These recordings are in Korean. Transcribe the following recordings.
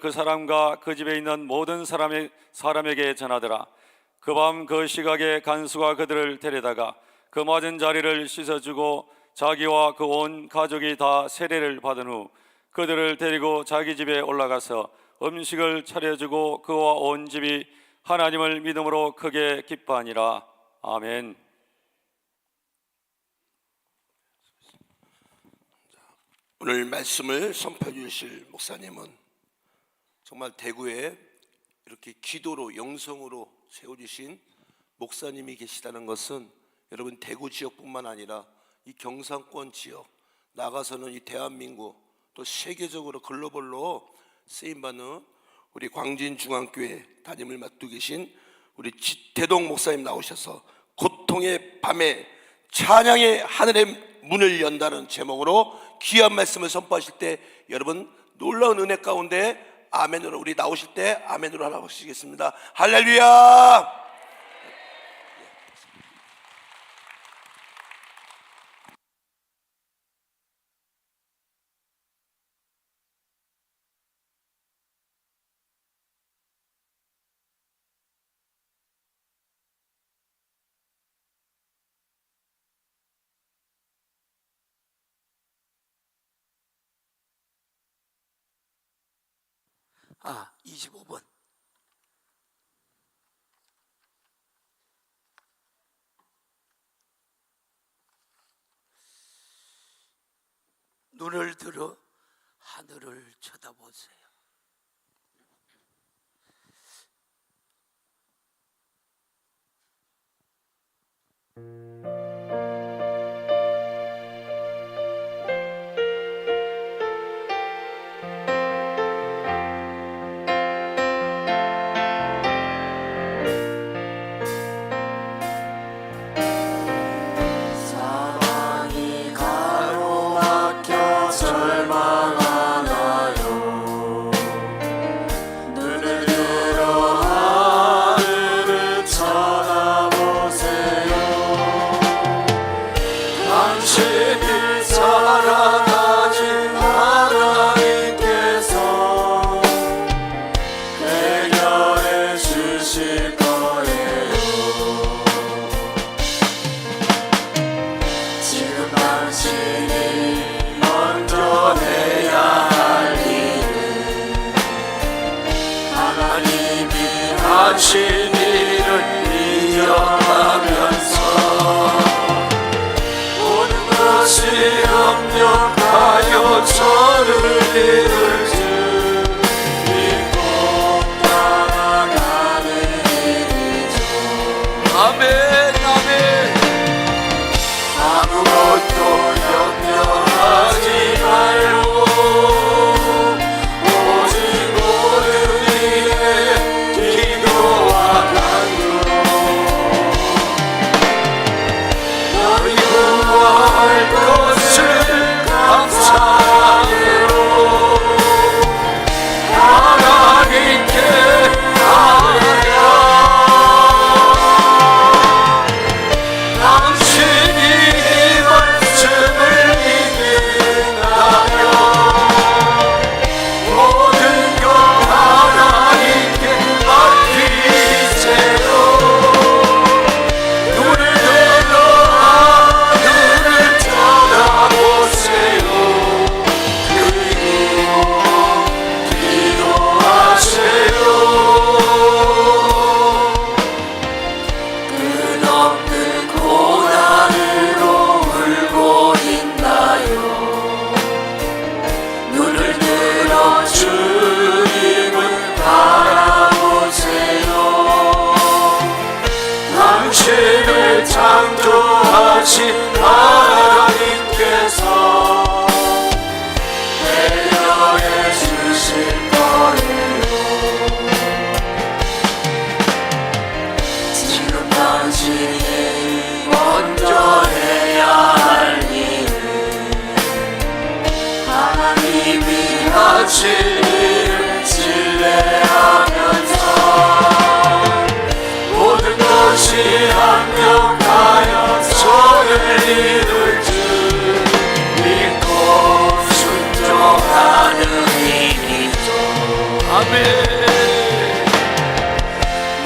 그 사람과 그 집에 있는 모든 사람에게 전하더라. 그 밤 그 시각에 간수가 그들을 데려다가 그 맞은 자리를 씻어주고 자기와 그 온 가족이 다 세례를 받은 후 그들을 데리고 자기 집에 올라가서 음식을 차려주고 그와 온 집이 하나님을 믿음으로 크게 기뻐하니라. 아멘. 오늘 말씀을 선포해 주실 목사님은 정말 대구에 이렇게 기도로 영성으로 세워주신 목사님이 계시다는 것은 여러분 대구 지역뿐만 아니라 이 경상권 지역 나가서는 이 대한민국 또 세계적으로 글로벌로 쓰임받는 우리 광진중앙교회 담임을 맡고 계신 우리 지태동 목사님 나오셔서 고통의 밤에 찬양의 하늘의 문을 연다는 제목으로 귀한 말씀을 선포하실 때 여러분 놀라운 은혜 가운데 아멘으로 우리 나오실 때 아멘으로 하나 하시겠습니다. 할렐루야. 아, 25번. 눈을 들어 하늘을 쳐다보세요. 사랑이 가로막혀 절망하나요? 눈을 들어 하늘을 쳐다보세요. 당신을 사랑하신 하나님께서 해결해 주실 거예요. 지금 당신이 먼저 해야 할 일은 하나님이 하신 일을 이어가면서 모든 것이 협력하여 저를 이룰 줄 믿고 따라가는 일이죠. 아멘, 아멘. 아무것도 염려하지 말고 오직 모든 일에 기도와 간구로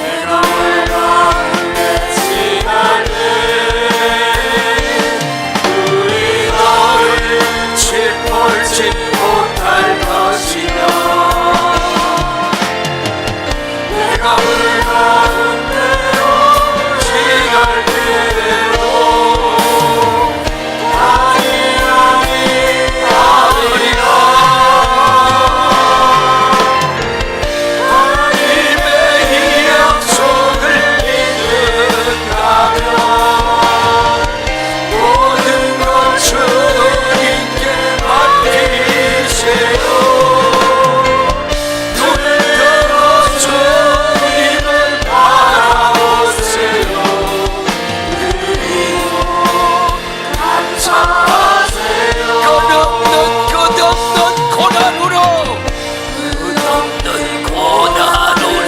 내가 물 가운데 지날 때 우리 너를 짓볼지 못할 것이며 내가 물 가운데로 지날 때로 아니하리라 하나님의 이 약속을 믿는다면 모든 것 주님께 맡기세요. 눈을 들어 주님을 바라보세요. 그리고 감사하세요. 끝없는 고난으로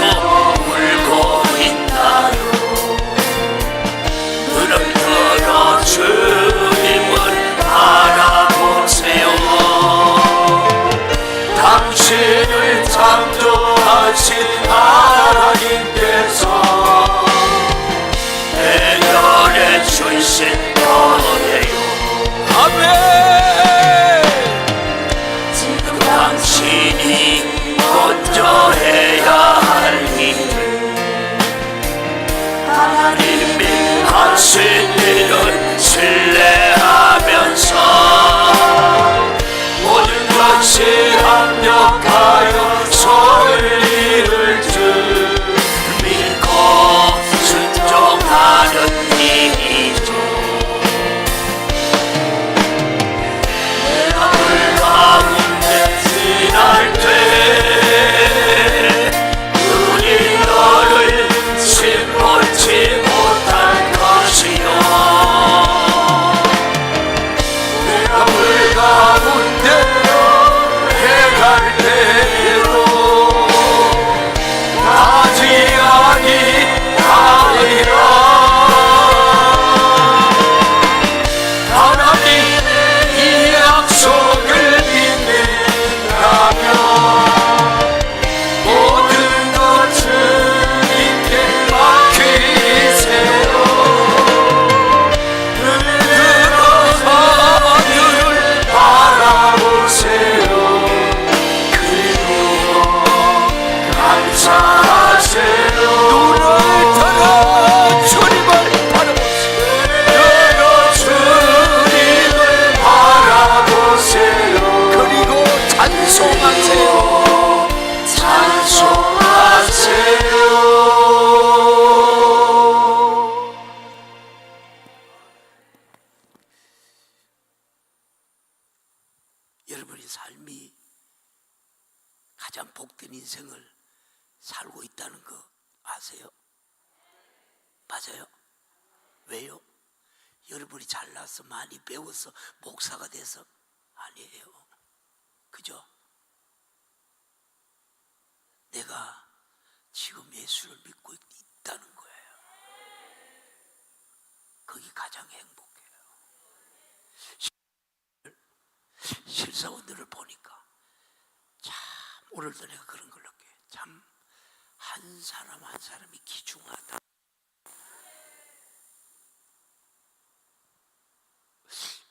울고 있나요? 눈을 들어 주님을 바라보세요. 당신을 창조하신 하나님께서 해결해 주실 거예요. 아멘. 지금 당신이 먼저 해야 할 일을 하나님이 하신 일을 신뢰하면서 모든 것이 합력하여 선을 이룰 줄 믿고 순종하는 일이죠. 내가 물 가운데 지날 때 눈이 너를 짓볼지 못할 것이요 내가 물 가운데로 해갈 때로 가지 아니하리라. 하나님의 이 약속을 믿는다면 모든 것 주님께 맡기세요. 눈을 들어서 주를 바라보세요. 그리고 감사하세요. 눈을 들어 주님을 바라보세요. 들어 주님을 바라보세요. 그리고 찬송하세요. 여러분의 삶이 가장 복된 인생을 살고 있다는 거 아세요? 맞아요? 왜요? 여러분이 잘나서 많이 배워서 목사가 돼서 아니에요. 그죠? 내가 지금 예수를 믿고 있다는 거예요. 그게 가장 행복해요. 실사원들을 보니까 참 오늘도 내가 그런 걸 느껴요. 참 한 사람 한 사람이 귀중하다.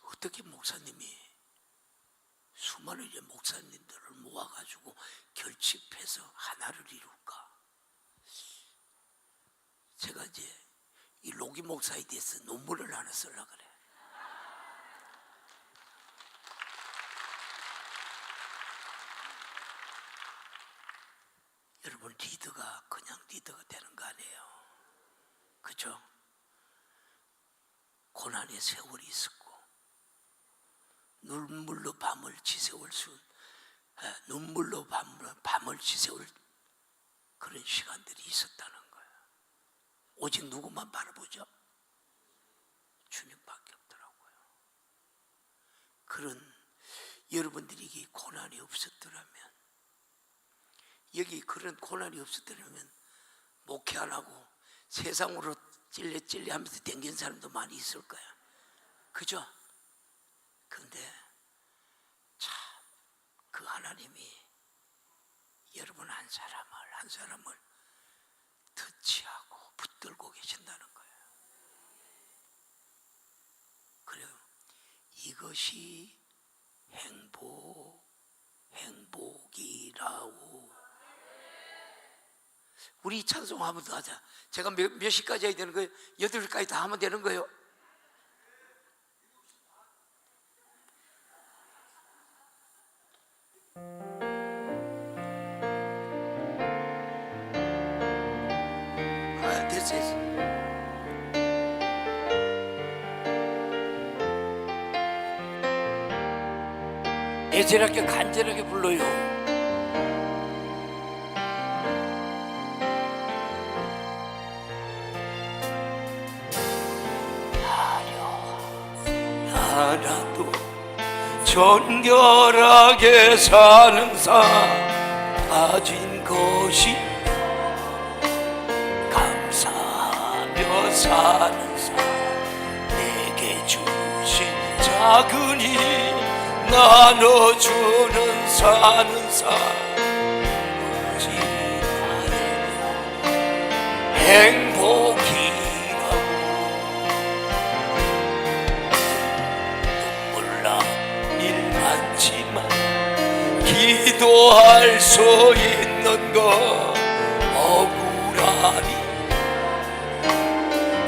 어떻게 목사님이 수많은 이제 목사님들을 모아가지고 결집해서 하나를 이룰까? 제가 이제 이 로기 목사에 대해서 논문을 하나 쓰려고 그래. 여러분, 리더가 그냥 리더가 되는 거 아니에요. 그죠? 고난의 세월이 있었고 눈물로 밤을 지새울 눈물로 밤을 지새울 그런 시간들이 있었다는 거예요. 오직 누구만 바라보죠? 주님밖에 없더라고요. 그런 여러분들에게 고난이 없었더라면, 여기 그런 고난이 없었더라면 목회 안 하고 세상으로 찔레 하면서 댕긴 사람도 많이 있을 거야. 그죠? 근데 참 그 하나님이 여러분 한 사람을 터치하고 붙들고 계신다는 거예요. 그래요. 이것이 행복이라오. 우리 찬송 한번 더 하자. 제가 몇 시까지 해야 되는 거예요? 8시까지 다 하면 되는 거예요? 됐어요. 애절하게 간절하게 불러요. 하나도 정결하게 사는 사 가진 것이 감사하며 사는 사 내게 주신 작은 일 나눠주는 사는 사 오직 나의 행복이라고. 눈물 나 일 많지만 기도할 수 있는 것 억울하니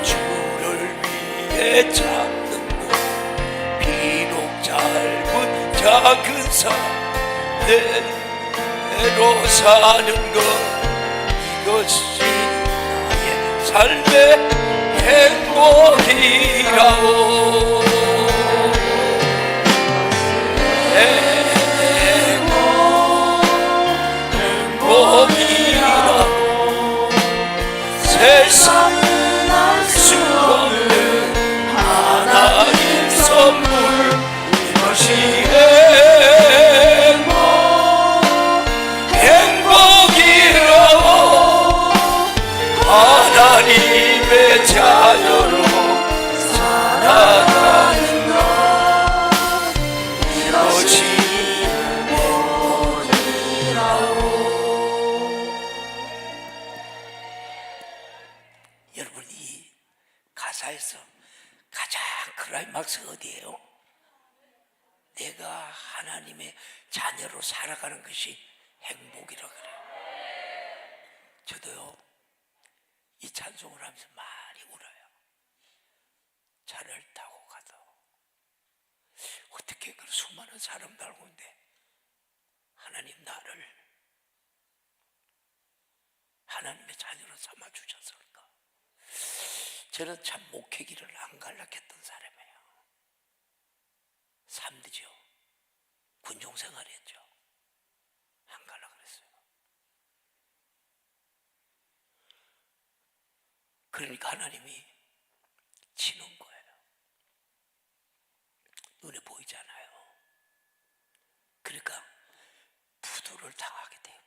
주를 위해 참는 것 비록 짧은 작은 삶 내로 사는 것 이것이 나의 삶의 행복이라오. 행복이라고. 세상은 알 수 없는 하나님 선물 이것이 행복이라고. 하나님의 자녀로 살아가는 것 이것이 여러분, 이 가사에서 가장 클라이막스가 어디예요? 내가 하나님의 자녀로 살아가는 것이 행복이라 그래요. 저도요, 이 찬송을 하면서 많이 울어요. 차를 타고 가도 어떻게 그 수많은 사람들 가운데 하나님 나를 하나님의 자녀로 삼아 주셨을까? 저는 참 목회기를 안 갈락했던 사람이에요. 삼대죠. 군종생활했죠. 안 갈라 그랬어요. 그러니까 하나님이 치는 거예요. 눈에 보이잖아요. 그러니까 부도를 당하게 돼요.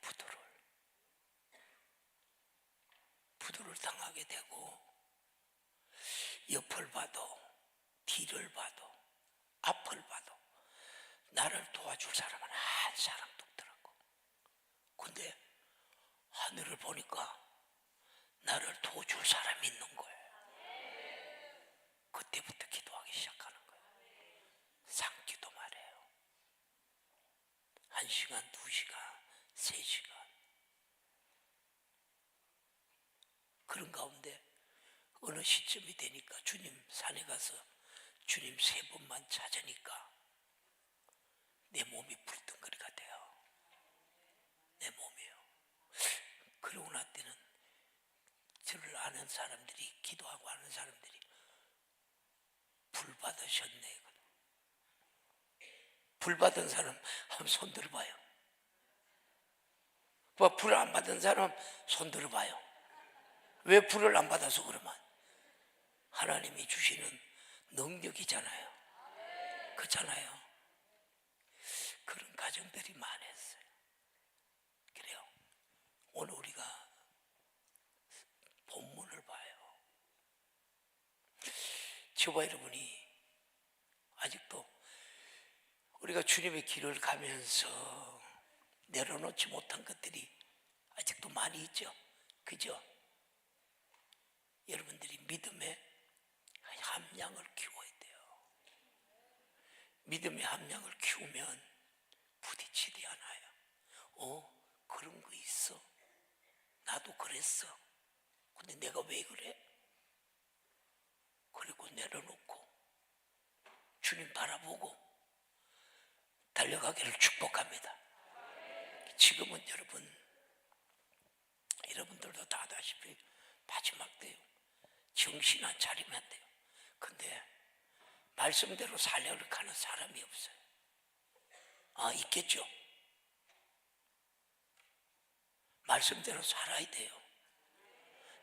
부도를 당하게 되고 옆을 봐도 뒤를 봐도 앞을 봐도 나를 도와줄 사람은 한 사람도 없더라고. 근데 하늘을 보니까 나를 도와줄 사람이 있는 거예요. 그때부터 기도하기 시작하는 거예요. 상기도 말해요. 1시간, 2시간, 3시간. 그런 가운데 어느 시점이 되니까 주님 산에 가서 주님 3번만 찾으니까 내 몸이 불덩거리가 돼요. 내 몸이요. 그러고 나 때는 저를 아는 사람들이, 기도하고 아는 사람들이 불 받으셨네. 불 받은 사람 한번 손 들어봐요. 불 안 받은 사람 손 들어봐요. 왜 불을 안 받아서 그러면? 하나님이 주시는 능력이잖아요. 그렇잖아요. 그런 가정들이 많았어요. 그래요. 오늘 우리가 본문을 봐요. 저와 여러분이 아직도 우리가 주님의 길을 가면서 내려놓지 못한 것들이 아직도 많이 있죠. 그죠? 여러분들이 믿음의 함량을 키워야 돼요. 믿음의 함량을 키우면 부딪히지 않아요. 그런 거 있어. 나도 그랬어. 근데 내가 왜 그래? 그리고 내려놓고 주님 바라보고 달려가기를 축복합니다. 지금은 여러분들도 다 아다시피 마지막 때요. 정신 안 차리면 돼요. 근데 말씀대로 살려를 가는 사람이 없어요. 있겠죠. 말씀대로 살아야 돼요.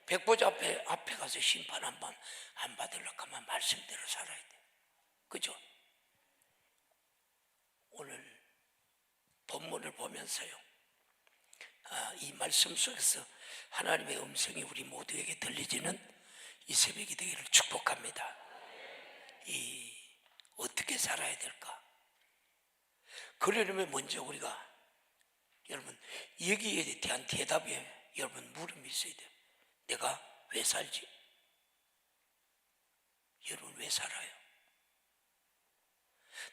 백보자 앞에 가서 심판 안 받으려고 하면 말씀대로 살아야 돼요. 그죠? 오늘 본문을 보면서요, 이 말씀 속에서 하나님의 음성이 우리 모두에게 들리지는 이 새벽이 되기를 축복합니다. 어떻게 살아야 될까? 그러려면 먼저 우리가 여러분 여기에 대한 대답에 여러분 물음이 있어야 돼요. 내가 왜 살지? 여러분 왜 살아요?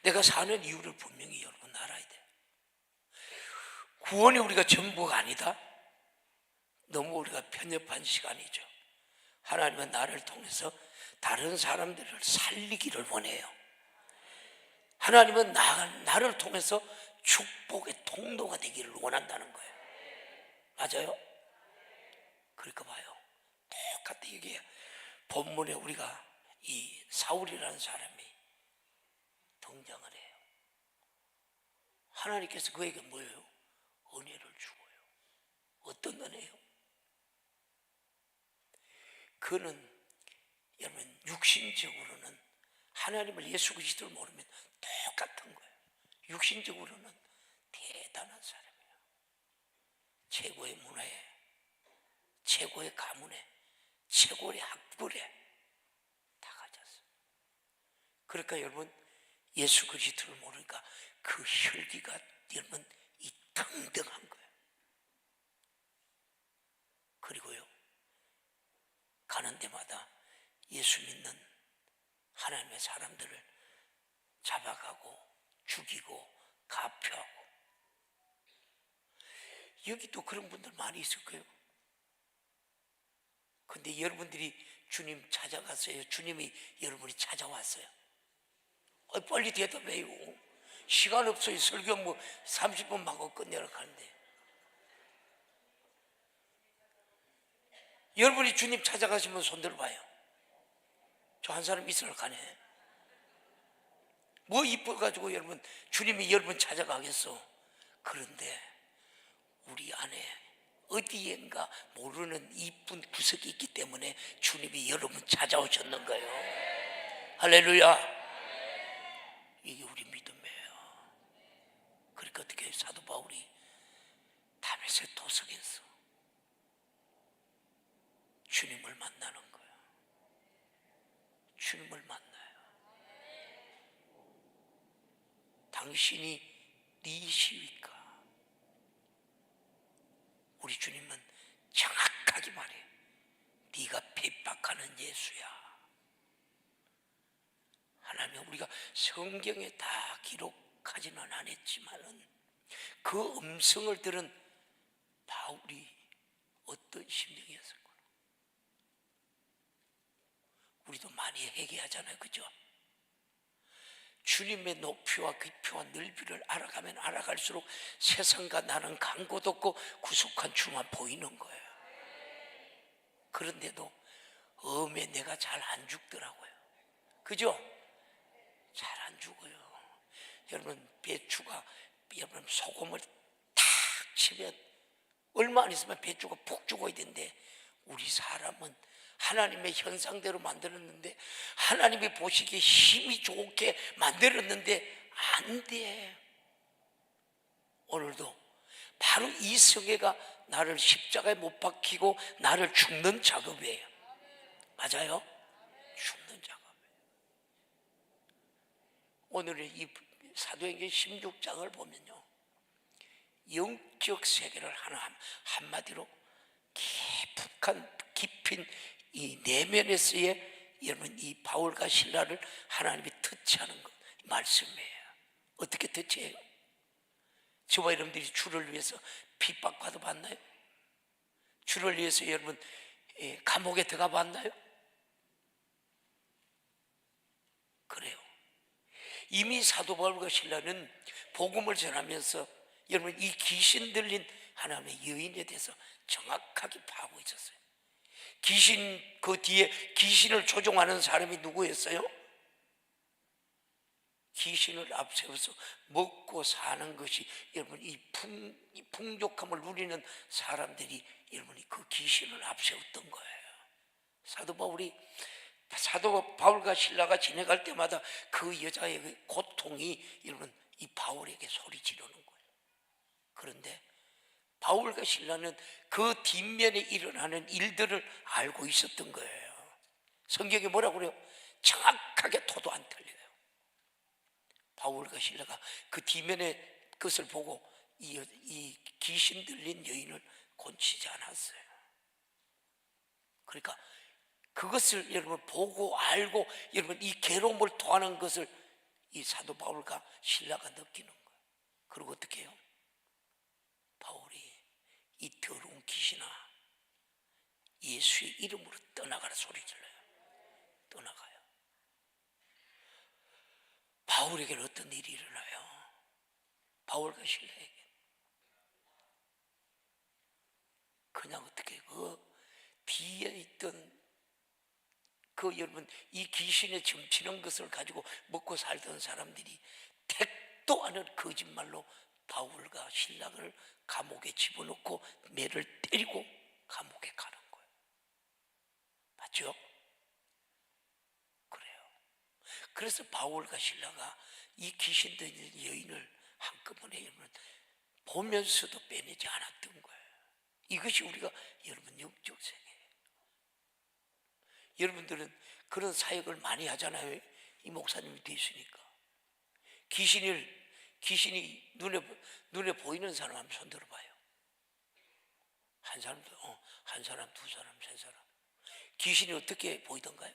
내가 사는 이유를 분명히 여러분 알아야 돼요. 구원이 우리가 전부가 아니다. 너무 우리가 편협한 시간이죠. 하나님은 나를 통해서 다른 사람들을 살리기를 원해요. 하나님은 나를 통해서 축복의 통로가 되기를 원한다는 거예요. 맞아요? 그러니까 봐요. 똑같이 이게 본문에 우리가 이 사울이라는 사람이 등장을 해요. 하나님께서 그에게 뭐예요? 은혜를 주고요. 어떤 은혜요? 그는 여러분 육신적으로는 하나님을 예수 그리스도를 모르면 똑같은 거예요. 육신적으로는 대단한 사람이에요. 최고의 문화에, 최고의 가문에, 최고의 학벌에 다 가졌어요. 그러니까 여러분 예수 그리스도를 모르니까 그 혈기가 여러분 이 등등한 거예요. 그리고요 가는 데마다 예수 믿는 하나님의 사람들을 잡아가고 죽이고 가표하고. 여기도 그런 분들 많이 있을 거예요. 근데 여러분들이 주님 찾아갔어요? 주님이 여러분이 찾아왔어요? 빨리 대답해요. 시간 없어요. 설교 30분 하고 끝내러 가는데. 여러분이 주님 찾아가시면 손 들어봐요. 저 한 사람 있으러 가네. 뭐 이뻐가지고 여러분 주님이 여러분 찾아가겠어. 그런데 우리 안에 어디엔가 모르는 이쁜 구석이 있기 때문에 주님이 여러분 찾아오셨는 거예요. 할렐루야. 이게 우리 믿음이에요. 그러니까 어떻게 사도 바울이 다메섹 도성에서 주님을 만나는 거예요. 주님을 만나요. 당신이 니시위까? 우리 주님은 정확하게 말해요. 네가 핍박하는 예수야. 하나님 우리가 성경에 다 기록하지는 않았지만은 그 음성을 들은 바울이 어떤 심정이었을까? 우리도 많이 회개하잖아요. 그죠? 주님의 높이와 깊이와 넓이를 알아가면 알아갈수록 세상과 나는 간 곳 없고 구속한 주만 보이는 거예요. 그런데도 엄에 내가 잘 안 죽더라고요. 그죠? 잘 안 죽어요. 여러분 배추가 여러분 소금을 탁 치면 얼마 안 있으면 배추가 푹 죽어야 되는데 우리 사람은 하나님의 현상대로 만들었는데 하나님이 보시기에 힘이 좋게 만들었는데 안 돼. 오늘도 바로 이 성회가 나를 십자가에 못 박히고 나를 죽는 작업이에요. 맞아요? 죽는 작업이에요. 오늘의 이 사도행전 16장을 보면요 영적 세계를 하나 한마디로 깊은 이 내면에서의 여러분 이 바울과 실라를 하나님이 터치하는 것 말씀이에요. 어떻게 터치해요? 저와 여러분들이 주를 위해서 핍박받아 봤나요? 주를 위해서 여러분 감옥에 들어가 봤나요? 그래요. 이미 사도 바울과 실라는 복음을 전하면서 여러분 이 귀신 들린 하나님의 여인에 대해서 정확하게 파악하고 있었어요. 귀신 그 뒤에 귀신을 조종하는 사람이 누구였어요? 귀신을 앞세워서 먹고 사는 것이 여러분 이 풍족함을 누리는 사람들이 여러분이 그 귀신을 앞세웠던 거예요. 사도 바울과 실라가 지나갈 때마다 그 여자의 그 고통이 여러분 이 바울에게 소리 지르는 거예요. 그런데 바울과 실라는 그 뒷면에 일어나는 일들을 알고 있었던 거예요. 성경이 뭐라고 그래요? 정확하게 토도 안 틀려요. 바울과 실라가 그 뒷면의 것을 보고 이 귀신 들린 여인을 곤치지 않았어요. 그러니까 그것을 여러분 보고 알고 여러분 이 괴로움을 토하는 것을 이 사도 바울과 실라가 느끼는 거예요. 그리고 어떻게 해요? 바울이 이 더러운 귀신아 예수의 이름으로 떠나가라 소리 질러요. 떠나가요. 바울에게는 어떤 일이 일어나요? 바울과 실라에게 그냥 어떻게 그 뒤에 있던 그 여러분 이 귀신에 점치는 것을 가지고 먹고 살던 사람들이 택도 않은 거짓말로 바울과 실라를 감옥에 집어넣고 매를 때리고 감옥에 가는 거예요. 맞죠? 그래요. 그래서 바울과 실라가 이 귀신 들린 여인을 한꺼번에 여러분 보면서도 빼내지 않았던 거예요. 이것이 우리가 여러분 영적 세계예요. 여러분들은 그런 사역을 많이 하잖아요. 이 목사님이 되시니까 귀신이 눈에 보이는 사람 한번 손 들어봐요. 한 사람, 한 사람, 두 사람, 세 사람. 귀신이 어떻게 보이던가요?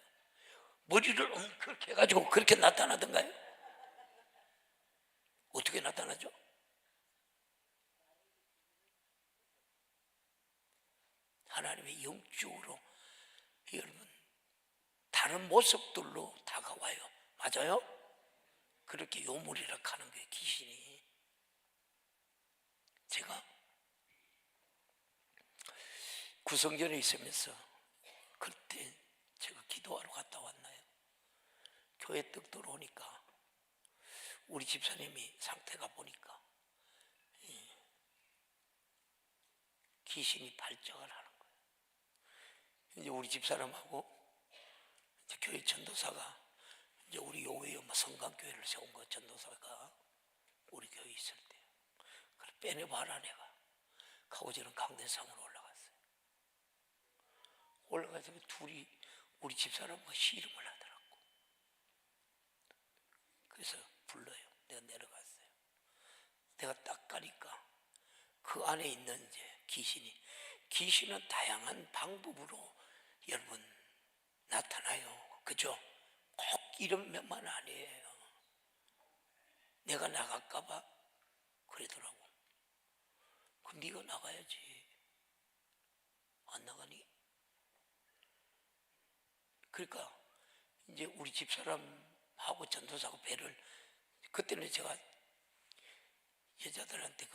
머리를 그렇게 해가지고 그렇게 나타나던가요? 어떻게 나타나죠? 하나님의 영적으로 여러분 다른 모습들로 다가와요. 맞아요? 그렇게 요물이라 하는 거예요. 귀신이. 제가 구성전에 있으면서 그때 제가 기도하러 갔다 왔나요? 교회 떡 들어오니까 우리 집사님이 상태가 보니까 귀신이 발작을 하는 거예요. 이제 우리 집사람하고 이제 교회 전도사가 이제 우리 교회에 성강교회를 세운 거 전도사가 우리 교회에 있을 때 그래 빼내봐라 내가 하고 저는 강대상으로 올라갔어요. 올라가서 둘이 우리 집사람과 씨름을 하더라고. 그래서 불러요. 내가 내려갔어요. 내가 딱 가니까 그 안에 있는 이제 귀신은 다양한 방법으로 여러분 나타나요. 그죠? 꼭 이런 면만 아니에요. 내가 나갈까봐 그러더라고. 그럼 네가 나가야지. 안 나가니? 그러니까 이제 우리 집사람하고 전도사하고 배를 그때는 제가 여자들한테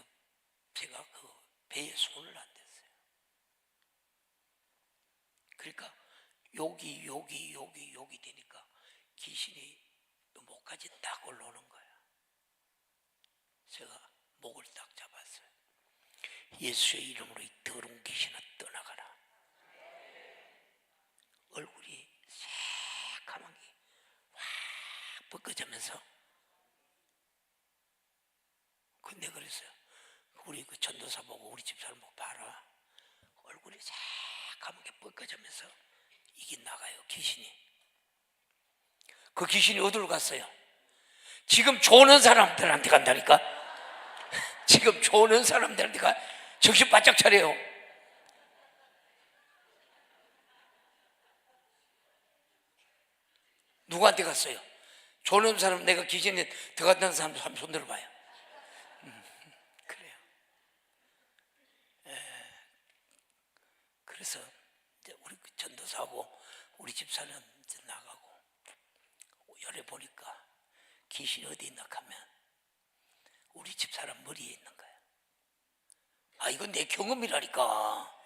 제가 그 배에 손을 안 댔어요. 그러니까 여기 되니까 귀신이 목까지 딱 올라오는 거야. 제가 목을 딱 잡았어요. 예수의 이름으로 이 더러운 귀신아 떠나가라. 얼굴이 새까만 게 확 벗겨지면서 근데 그랬어요. 우리 그 전도사 보고 우리 집사람 보고 봐라. 얼굴이 새까맣게 벗겨지면서 이게 나가요. 귀신이. 그 귀신이 어디로 갔어요? 지금 조는 사람들한테 간다니까. 지금 지금 좋은 사람들한테 정신 바짝 차려요. 누구한테 갔어요? 좋은 사람, 내가 기신에 들어갔다는 사람 한번 손 들어봐요. 그래요. 그래서 이제 우리 전도사하고 우리 집사는 이제 나가고 열에 보니까 귀신이 어디 있나 하면 우리 집사람 머리에 있는 거야. 아, 이건 내 경험이라니까.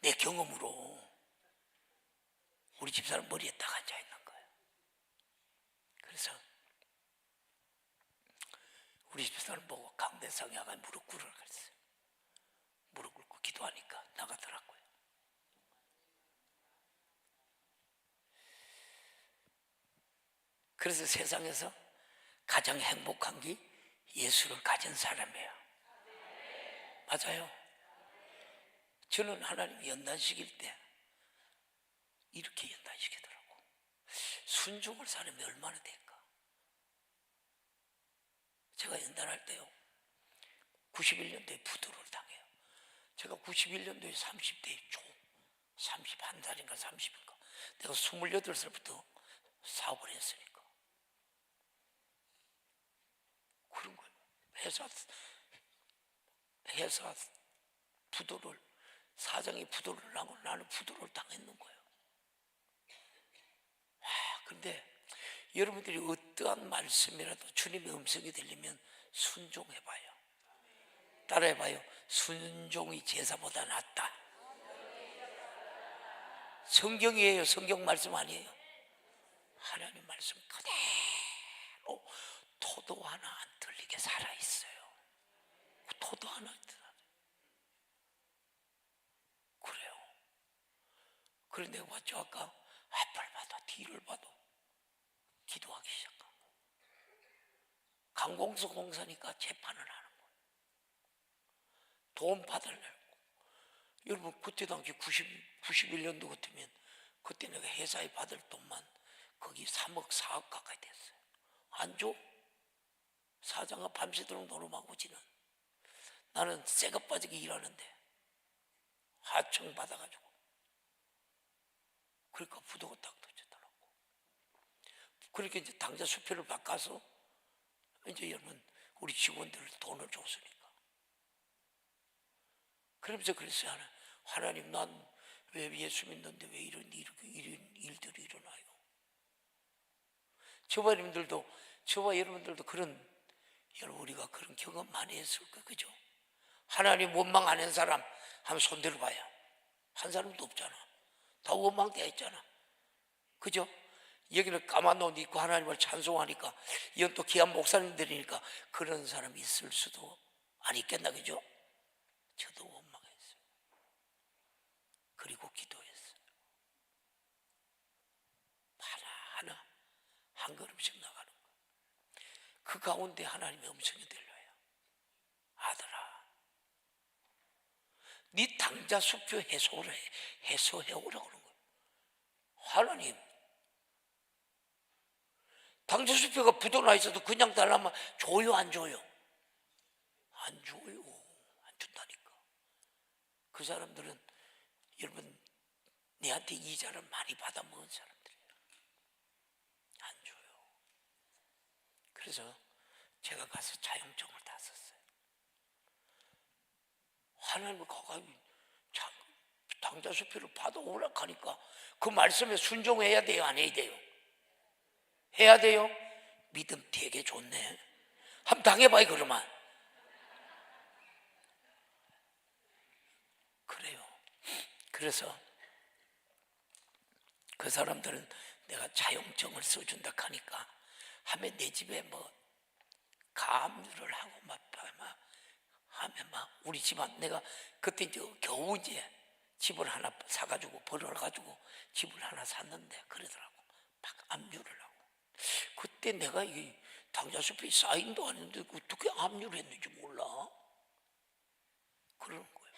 내 경험으로 우리 집사람 머리에 딱 앉아 있는 거야. 그래서 우리 집사람 보고 강대상에 아가 무릎 꿇으라 그랬어요. 무릎 꿇고 기도하니까 나가더라고요. 그래서 세상에서 가장 행복한 게 예수를 가진 사람이에요. 맞아요. 저는 하나님 연단시킬 때 이렇게 연단시키더라고. 순종을 사람이 얼마나 될까? 제가 연단할 때요, 91년도에 부도를 당해요. 제가 91년도에 30대에 31살인가 30인가 내가 28살부터 사업을 했으니까 그런 거예요. 회사 부도를, 사장이 부도를 나고 나는 부도를 당했는 거예요. 근데 여러분들이 어떠한 말씀이라도 주님의 음성이 들리면 순종해봐요. 따라해봐요. 순종이 제사보다 낫다. 성경이에요. 성경 말씀 아니에요. 하나님 말씀 그대로 토도 하나 안 틀리게 살아있어요. 토도 하나 안 틀려. 그래요. 그래 내가 봤죠. 아까 앞을 봐도 뒤를 봐도 기도하기 시작한 거예요. 강공서 공사니까 재판을 하는 거예요. 돈 받으려고. 여러분 그때 당시 91년도 같으면 그때 내가 회사에 받을 돈만 거기 3억 4억 가까이 됐어요. 안 줘? 사장아 밤새도록 노름하고 지는 나는 새가 빠지게 일하는데 하청 받아가지고 그러니까 부도가 딱 터지더라고. 그러니까 이제 당자 수표를 바꿔서 이제 여러분 우리 직원들 돈을 줬으니까 그러면서 그랬어요. 하나님 난 왜 예수 믿는데 왜 이런 일들이 일어나요? 저와 여러분들도 그런, 여러분 우리가 그런 경험 많이 했을 거예요. 그죠? 하나님 원망 안 한 사람 한번 손 들어봐요. 한 사람도 없잖아. 다 원망되어 있잖아. 그죠? 여기는 까만 옷 입고 하나님을 찬송하니까 이건 또 귀한 목사님들이니까 그런 사람이 있을 수도 안 있겠나. 그죠? 저도 원망했어요. 그리고 기도했어요. 하나하나 한 걸음씩 나가는 거예요. 그 가운데 하나님의 음성이 들려요. 아들아, 네 당자 수표 해소해오라고 그러는 거예요. 하나님, 당자 수표가 부도나 있어도 그냥 달라면 줘요 안 줘요? 안 줘요. 안 준다니까. 그 사람들은 여러분 내한테 이자를 많이 받아먹은 사람들이에요. 안 줘요. 그래서 제가 가서 자영증을 다 썼어요. 하나님을 가까이 당자 수표를 받아오라 하니까 그 말씀에 순종해야 돼요 안 해야 돼요? 해야 돼요? 믿음 되게 좋네. 한번 당해봐요 그러면. 그래요. 그래서 그 사람들은 내가 자영증을 써준다 하니까 하면 내 집에 뭐 가압류를 하고 막 하면 막 우리 집안 내가 그때 이제 겨우 이제 집을 하나 사가지고 벌어가지고 집을 하나 샀는데 그러더라고. 막 압류를 하고. 그때 내가 이 당자수표 사인도 아닌데 어떻게 압류를 했는지 몰라. 그러는 거예요.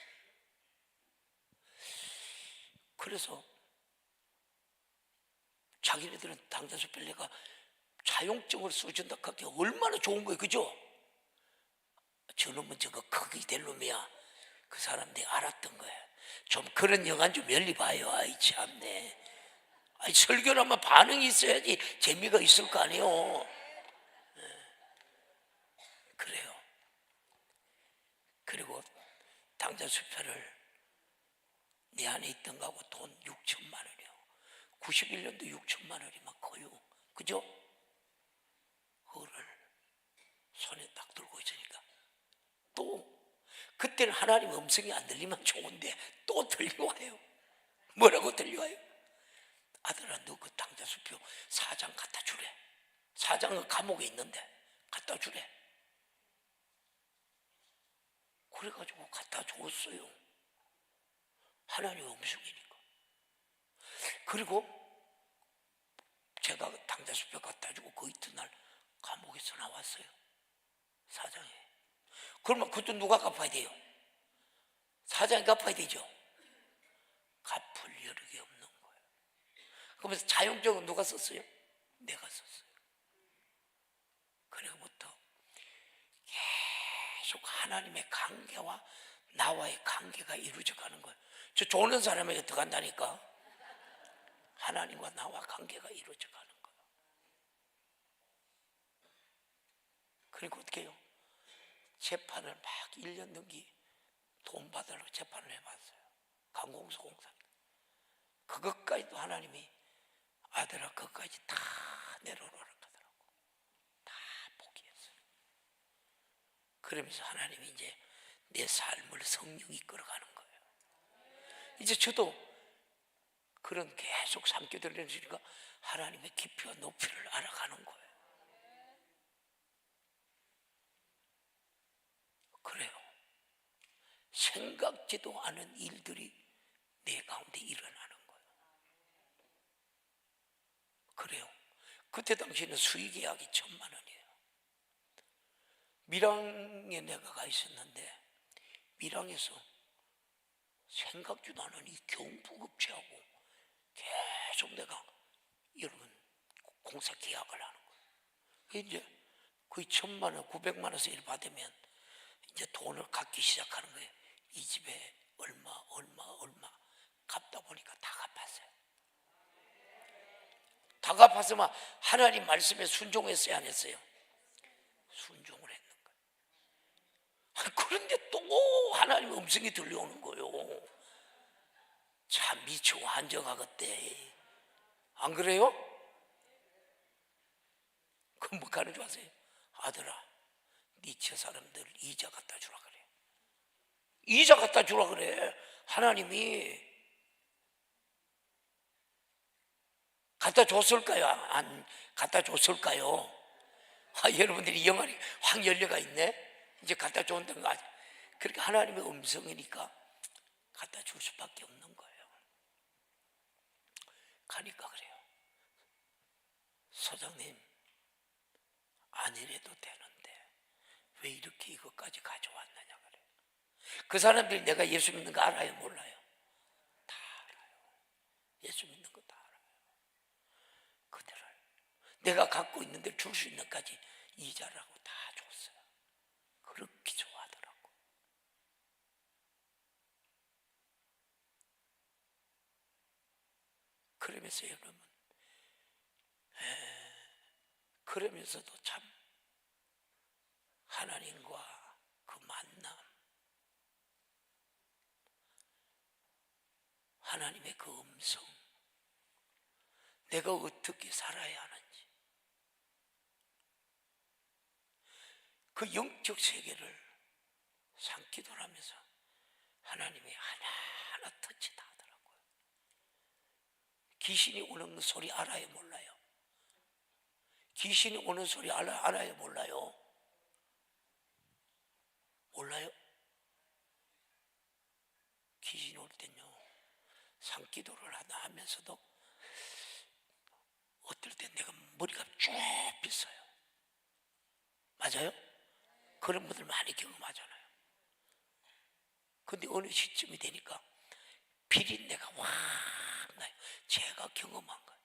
그래서 자기네들은 당자수표를 내가 자용증을 써준다 하기 얼마나 좋은 거예요. 그죠? 저놈은 저거 크게 될 놈이야. 그 사람들이 알았던 거야. 좀 그런 영화 좀 열리 봐요. 아이 참네. 아니 설교라면 반응이 있어야지 재미가 있을 거 아니에요. 그래요. 그리고 당자 수표를 내 안에 있던 거하고 돈 6천만 원이요. 91년도 6천만 원이면 커요. 그죠? 그거를 손에 딱 들고 있으니까 또 그때는 하나님 음성이 안 들리면 좋은데 또 들려와요. 뭐라고 들려와요? 아들아 너 그 당자 수표 4장 갖다 주래. 4장은 감옥에 있는데 갖다 주래. 그래가지고 갖다 줬어요. 하나님의 음성이니까. 그리고 제가 당자 수표 갖다 주고 그 이튿날 감옥에서 나왔어요. 4장에. 그러면 그것도 누가 갚아야 돼요? 4장이 갚아야 되죠. 갚을 여력이 없는 거예요. 그러면서 자용적으로 누가 썼어요? 내가 썼어요. 그래부터 계속 하나님의 관계와 나와의 관계가 이루어져 가는 거예요. 저 좋은 사람에게 들어간다니까. 하나님과 나와 관계가 이루어져 가는 거예요. 그리고 어떻게 해요? 재판을 막 1년 넘게 돈 받으려고 재판을 해봤어요. 강공서 공사. 그것까지도 하나님이 아들아 그것까지 다 내려놓으라 하더라고. 다 포기했어요. 그러면서 하나님이 이제 내 삶을 성령이 끌어가는 거예요. 이제 저도 그런 계속 삼켜들려 주니까 하나님의 깊이와 높이를 알아가는 거예요. 그래요. 생각지도 않은 일들이 내 가운데 일어나는 거예요. 그래요. 그때 당시에는 수의계약이 1,000만 원이에요. 밀양에 내가 가 있었는데 밀양에서 생각지도 않은 이 경부급제하고 계속 내가 여러분 공사 계약을 하는 거예요. 이제 거의 1,000만 원, 900만 원에서 일 받으면 이제 돈을 갖기 시작하는 거예요. 이 집에 얼마 갚다 보니까 다 갚았어요. 다 갚았으면 하나님 말씀에 순종했어야 안 했어요? 순종을 했는 거예요. 그런데 또 하나님 음성이 들려오는 거예요. 참 미치고 한정하겠대. 안 그래요? 그럼 뭐 가는 줄 아세요? 아들아 네 저 사람들 이자 갖다 주라 그래. 이자 갖다 주라 그래. 하나님이 갖다 줬을까요? 안 갖다 줬을까요? 여러분들이 영안이 확 열려가 있네. 이제 갖다 줬다는 거 아니에요. 그렇게 하나님의 음성이니까 갖다 줄 수밖에 없는 거예요. 가니까 그래요. 소장님 안 이래도 되는데 왜 이렇게 이것까지 가져왔느냐 그래. 그 사람들이 내가 예수 믿는 거 알아요? 몰라요? 다 알아요. 예수 믿는 거 다 알아요. 그들을 내가 갖고 있는데 줄 수 있는 것까지 이자라고 다 줬어요. 그렇게 좋아하더라고. 그러면서 여러분 그러면서도 참 하나님과 그 만남, 하나님의 그 음성, 내가 어떻게 살아야 하는지, 그 영적 세계를 상기도 하면서 하나님이 하나하나 터치 다 하더라고요. 귀신이 오는 소리 알아요? 몰라요? 귀신이 오는 소리 알아요? 몰라요? 몰라요? 귀신이 올 때는요 산기도를 하면서도 어떨 땐 내가 머리가 쭉 빗어요. 맞아요? 그런 분들 많이 경험하잖아요. 근데 어느 시점이 되니까 비린내가 확 나요. 제가 경험한 거예요.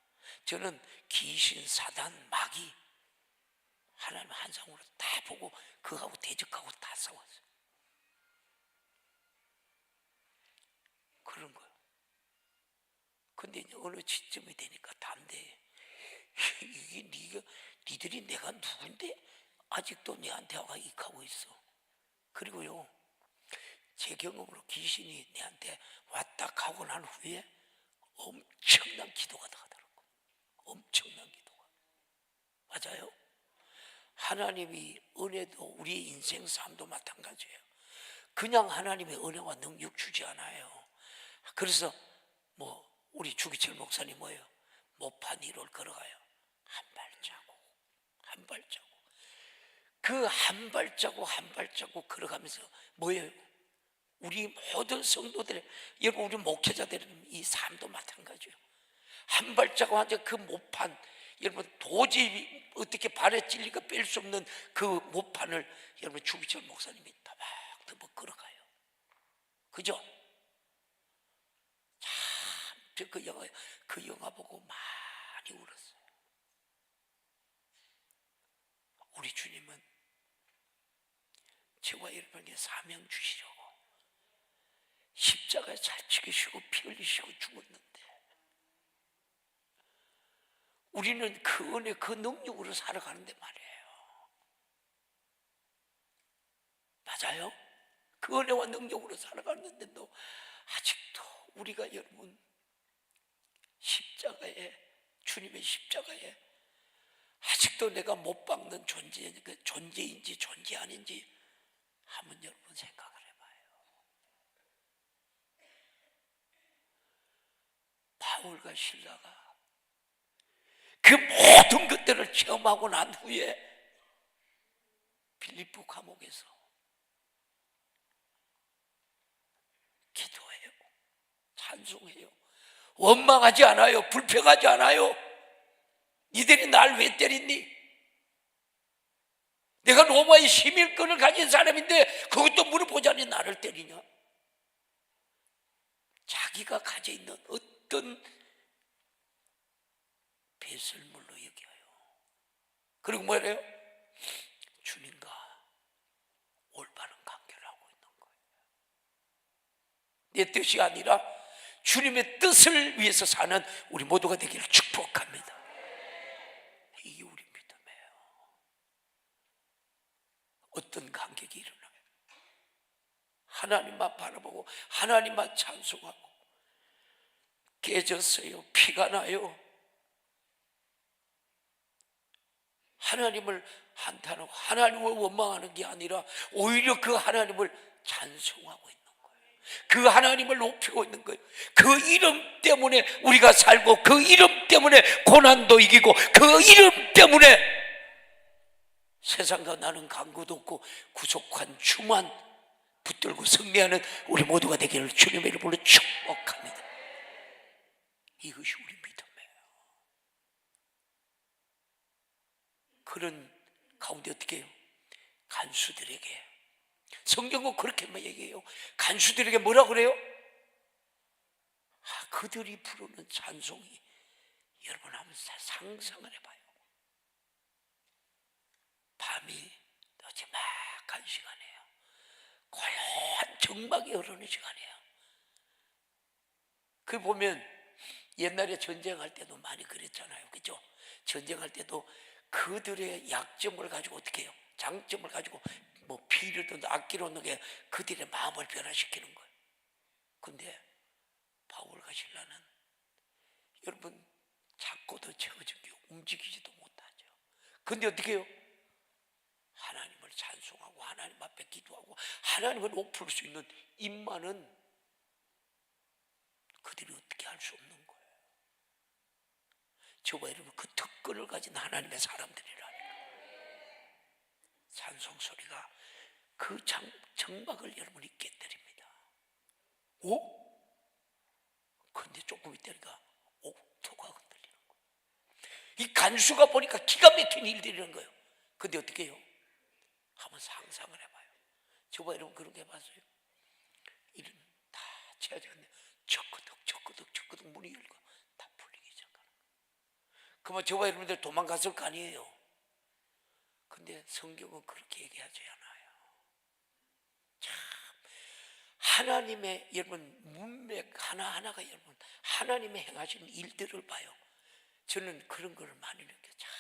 저는 귀신, 사단, 마귀 하나님 한상으로 다 보고 그하고 대적하고 다 싸웠어요. 그런 거예요. 근데 이제 어느 시점이 되니까 담대해. 이게 니들이 내가 누군데 아직도 내한테 와가 익하고 있어. 그리고요, 제 경험으로 귀신이 내한테 왔다 가고 난 후에 엄청난 기도가 나가더라고. 엄청난 기도가. 맞아요. 하나님이 은혜도 우리의 인생 삶도 마찬가지예요. 그냥 하나님의 은혜와 능력 주지 않아요. 그래서 뭐 우리 주기철 목사님 뭐예요? 모판 위를 걸어가요. 한 발자국 한 발자국. 그 한 발자국 한 발자국 걸어가면서 뭐예요? 우리 모든 성도들의, 여러분 우리 목회자들은 이 삶도 마찬가지예요. 한 발자국 한 그 모판, 여러분 도저히 어떻게 발에 찔리고 뺄 수 없는 그 모판을 여러분 주기철 목사님이 터벅터벅 걸어가요. 그죠? 참, 그 영화 보고 많이 울었어요. 우리 주님은 저와 여러분에게 사명 주시려고 십자가에 잘 죽이시고 피 흘리시고 죽었는데, 우리는 그 은혜 그 능력으로 살아가는데 말이에요. 맞아요? 그 은혜와 능력으로 살아가는데도 아직도 우리가 여러분 십자가에, 주님의 십자가에 아직도 내가 못 박는 존재인지 존재 아닌지 한번 여러분 생각을 해봐요. 바울과 실라가 그 모든 것들을 체험하고 난 후에 빌립보 감옥에서 기도해요. 찬송해요. 원망하지 않아요. 불평하지 않아요. 니들이 날 왜 때렸니? 내가 로마의 시민권을 가진 사람인데 그것도 물어보자니 나를 때리냐? 자기가 가져 있는 어떤 배설물로 여겨요. 그리고 뭐래요? 주님과 올바른 관계를 하고 있는 거예요. 내 뜻이 아니라 주님의 뜻을 위해서 사는 우리 모두가 되기를 축복합니다. 이게 우리 믿음이에요. 어떤 간격이 일어나요? 하나님만 바라보고 하나님만 찬송하고 깨졌어요. 피가 나요. 하나님을 한탄하고 하나님을 원망하는 게 아니라 오히려 그 하나님을 찬송하고 있는 거예요. 그 하나님을 높이고 있는 거예요. 그 이름 때문에 우리가 살고, 그 이름 때문에 고난도 이기고, 그 이름 때문에 세상과 나는 간구도 없고 구속한 주만 붙들고 승리하는 우리 모두가 되기를 주님의 이름으로 축복합니다. 이것이 우리 믿음이에요. 그런 가운데 어떻게 해요? 간수들에게, 성경은 그렇게만 얘기해요. 간수들에게 뭐라고 그래요? 그들이 부르는 찬송이, 여러분 한번 상상을 해봐요. 밤이 너지막한 시간이에요. 고요한 정막이 흐르는 시간이에요. 그 보면 옛날에 전쟁할 때도 많이 그랬잖아요. 그죠? 전쟁할 때도 그들의 약점을 가지고 어떻게 해요? 장점을 가지고 뭐 피를 악기로 넣는 게 그들의 마음을 변화시키는 거예요. 근데 바울과 실라는 여러분 작고도 채워진 게 움직이지도 못하죠. 근데 어떻게 해요? 하나님을 찬송하고 하나님 앞에 기도하고 하나님을 높일 수 있는 입만은 그들이 어떻게 할 수 없는 거예요. 저와 여러분 그 특권을 가진 하나님의 사람들이라니까. 찬송 소리가 그 정막을 여러분이 깨뜨립니다. 오? 근데 조금 있다니까 옥토가 흔들리는 거예요. 이 간수가 보니까 기가 막힌 일들이라는 거예요. 근데 어떻게 해요? 한번 상상을 해봐요. 저와 여러분 그런 게 해봤어요? 이런 다 채워졌는데 척구덕 문이 열고 다 풀리기 시작하는 거예요. 그러면 저와 여러분들 도망갔을 거 아니에요. 근데 성경은 그렇게 얘기하지 않아요. 참 하나님의 여러분 문맥 하나하나가 여러분 하나님의 행하시는 일들을 봐요. 저는 그런 걸 많이 느껴요. 참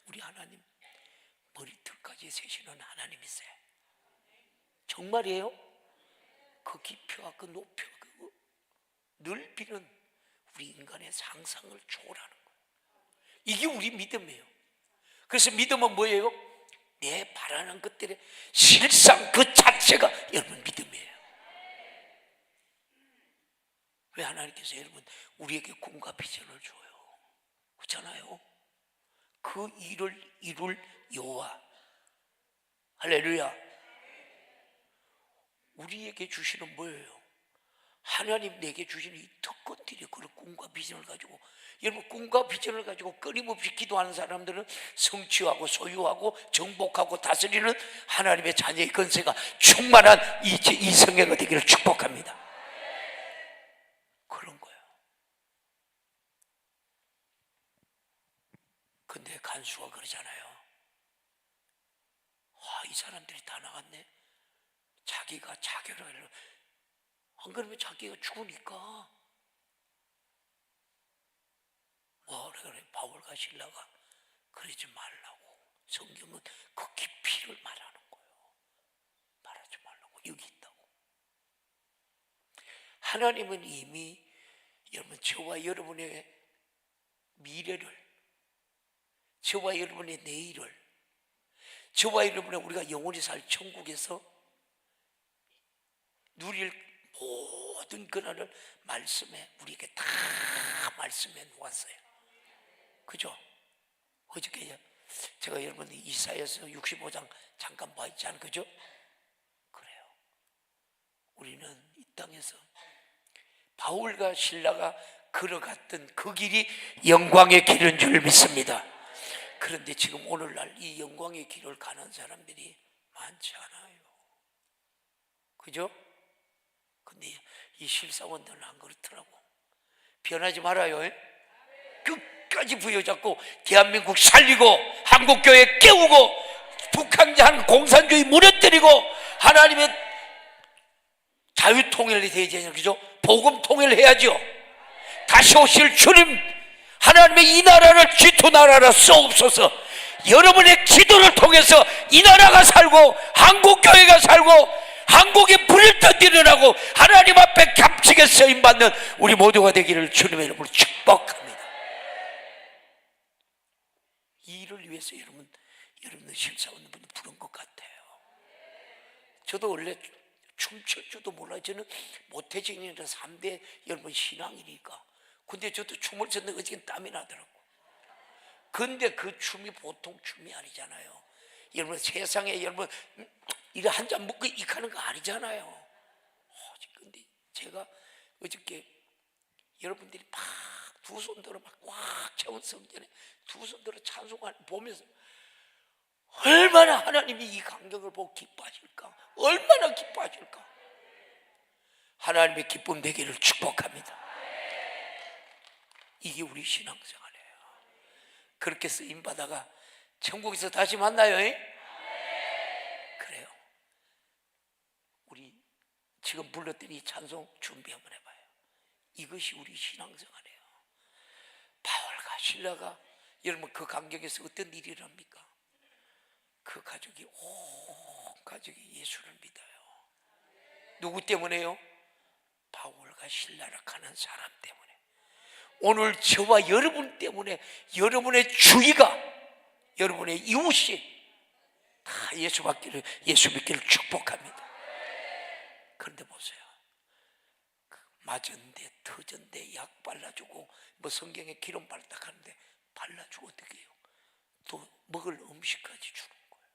우리 하나님 머리털까지 세시는 하나님이세요. 정말이에요? 그 깊이와 그 높이와 그 넓이는 우리 인간의 상상을 초월하는 거예요. 이게 우리 믿음이에요. 그래서 믿음은 뭐예요? 내 바라는 것들의 실상 그 자체가 여러분 믿음이에요. 왜 하나님께서 여러분 우리에게 꿈과 비전을 줘요? 그렇잖아요. 그 일을 이룰 여호와, 할렐루야. 우리에게 주시는 뭐예요? 하나님 내게 주시는 이 특권들이 그런 꿈과 비전을 가지고, 여러분 꿈과 비전을 가지고 끊임없이 기도하는 사람들은 성취하고 소유하고 정복하고 다스리는 하나님의 자녀의 권세가 충만한 이 성회가 되기를 축복합니다. 그런 거예요. 근데 간수가 그러잖아요. 이 사람들이 다 나갔네. 자기가 자결을 하려고. 안 그러면 자기가 죽으니까. 뭐라 그래? 바울과 실라가 그러지 말라고. 성경은 그 깊이를 말하는 거예요. 말하지 말라고. 여기 있다고. 하나님은 이미 여러분 저와 여러분의 미래를, 저와 여러분의 내일을, 저와 여러분의 우리가 영원히 살 천국에서 누릴 모든 그날을 말씀에 우리에게 다 말씀해 놓았어요. 그죠? 어저께 제가 여러분이 이사야서 65장 잠깐 봐있지 않아요? 그죠? 그래요. 우리는 이 땅에서 바울과 실라가 걸어갔던 그 길이 영광의 길인 줄 믿습니다. 그런데 지금 오늘날 이 영광의 길을 가는 사람들이 많지 않아요. 그죠? 근데 이 실사원들은 안 그렇더라고. 변하지 말아요. 끝까지 부여잡고 대한민국 살리고 한국교회 깨우고 북한한 공산주의 무너뜨리고 하나님의 자유통일이 되지 않냐. 그죠? 복음 통일해야죠. 다시 오실 주님 하나님의 이 나라를 지토 나라라 쏘옵소서. 여러분의 기도를 통해서 이 나라가 살고 한국교회가 살고 한국이 불을 떠들으라고 하나님 앞에 값지게 쓰임받는 우리 모두가 되기를 주님의 이름으로 축복합니다. 이 일을 위해서 여러분들 심사원분들 부른 것 같아요. 저도 원래 춤출 줄도 몰라요. 저는 모태증인이라 3대 여러분 신앙이니까. 근데 저도 춤을 췄는데 어저께 땀이 나더라고. 근데 그 춤이 보통 춤이 아니잖아요. 여러분 세상에 여러분 이거 한 잔 먹고 익하는 거 아니잖아요. 근데 제가 어저께 여러분들이 막 두 손들어 막 꽉 채운 성전에 두 손들어 찬송하는 보면서 얼마나 하나님이 이 광경을 보고 기뻐하실까? 얼마나 기뻐하실까? 하나님의 기쁨 되기를 축복합니다. 이게 우리 신앙생활이에요. 그렇게 쓰임받아가 천국에서 다시 만나요. 그래요. 우리 지금 불렀던 이 찬송 준비 한번 해봐요. 이것이 우리 신앙생활이에요. 바울과 실라가 여러분 그 광경에서 어떤 일이 일어납니까? 그 가족이 온 가족이 예수를 믿어요. 누구 때문에요? 바울과 실라를 가는 사람 때문에. 오늘 저와 여러분 때문에 여러분의 주위가 여러분의 이웃이 다 예수 믿기를 축복합니다. 그런데 보세요. 맞은데 터전데 약 발라주고 뭐 성경에 기름 발딱 하는데 발라주고 어떻게 해요? 또 먹을 음식까지 주는 거예요.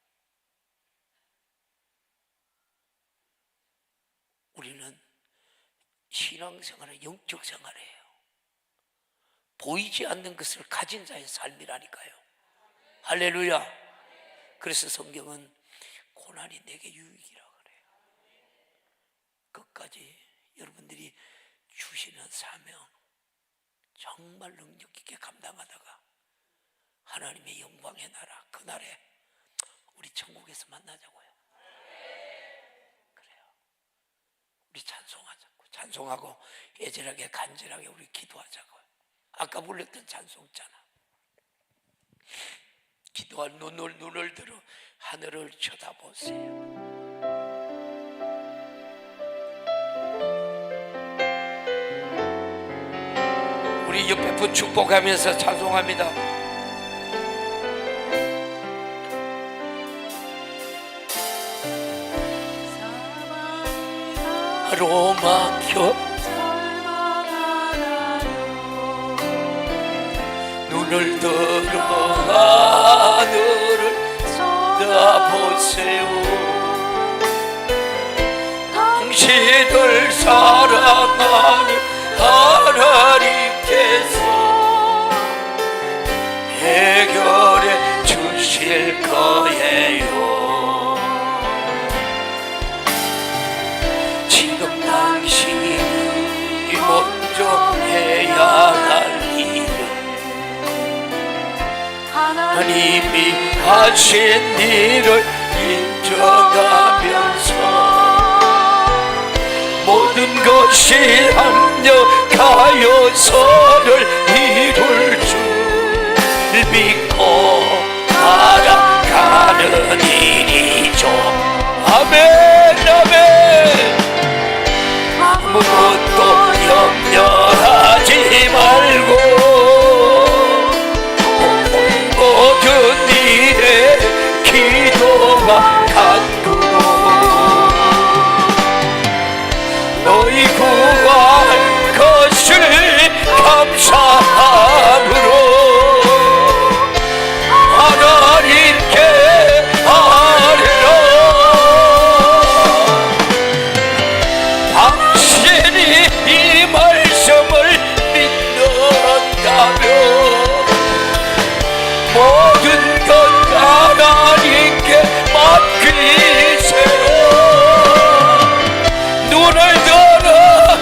우리는 신앙생활은 영적 생활이에요. 보이지 않는 것을 가진 자의 삶이라니까요. 할렐루야. 그래서 성경은 고난이 내게 유익이라 그래요. 끝까지 여러분들이 주시는 사명 정말 능력 있게 감당하다가 하나님의 영광의 나라 그날에 우리 천국에서 만나자고요. 그래요. 우리 찬송하고 애절하게 간절하게 우리 기도하자고요. 아까 불렀던 찬송 있잖아. 기도할 눈을 들어 하늘을 쳐다보세요. 우리 옆에 분 축복하면서 찬송합니다. 하루 막혀 눈을 들어 하늘을 쳐다보세요. 당신을 사랑하는 하나님께서 해결해 주실 거예요. 지금 당신이 먼저 해야 할 일은 하나님이 하신 일을 인정하면서 모든 것이 합력하여 선을 이룰 줄 믿고 살아가는 일이죠. 아멘 아멘. 아무것도 염려하지 말고 모든 일에 기도와 간구로 너희 구할 것을 감사함으로 하나님께 아뢰라. 당신이 이 말씀을 믿는다면 모든 것 하나님께 맡기세요. 눈을 들어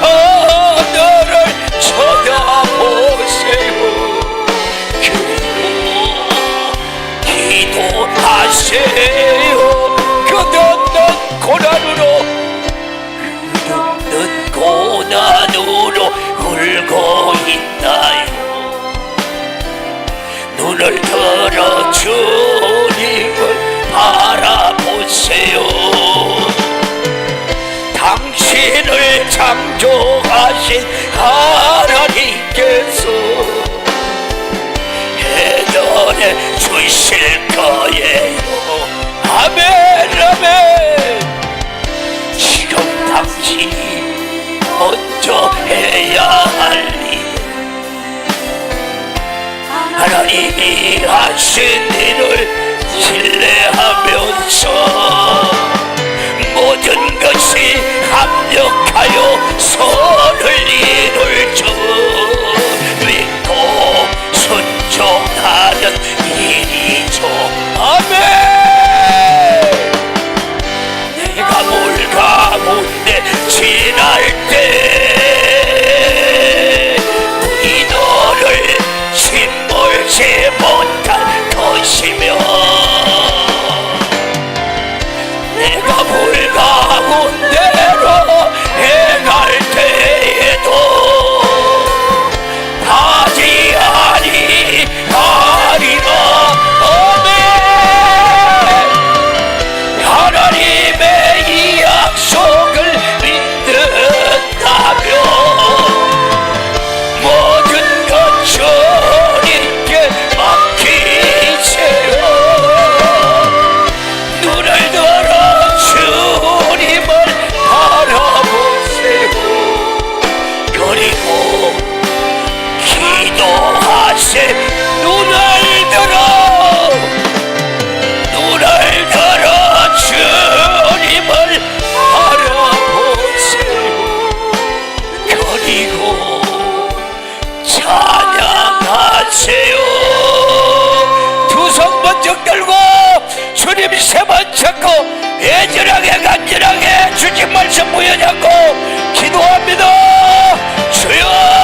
하늘을 쳐다보세요. 기도하세요. 끝없는 고난으로 울고 있나요? 눈을 들어 주님을 바라보세요. 당신을 창조하신 하나님께서 해결해 주실 거예요. 아멘 아멘. 지금 당신이 먼저 해야 할 일, 하나님이 하신 일을 신뢰하면서 모든 것이 합력하여 선을 이룰 줄 믿고 순종하는 일이죠. 아멘. 내가 물 가운데 지날 때 우리 너를 침몰지 못할 것이며 내가 물 가운데로 행할 때에도 다시 아니하리라. 아멘. 하나님의 이 약속을 믿는다면 모든 것 주님께 맡기세요. 눈을 들어 주님을 바라보세요. 그리고 기도하세요. 눈을 들어 주님을 바라보세요. 그리고 찬양하세요. 두 손 번쩍 들고 주님 세번 찾고 애절하게 간절하게 주님 말씀 부여잡고 기도합니다. 주여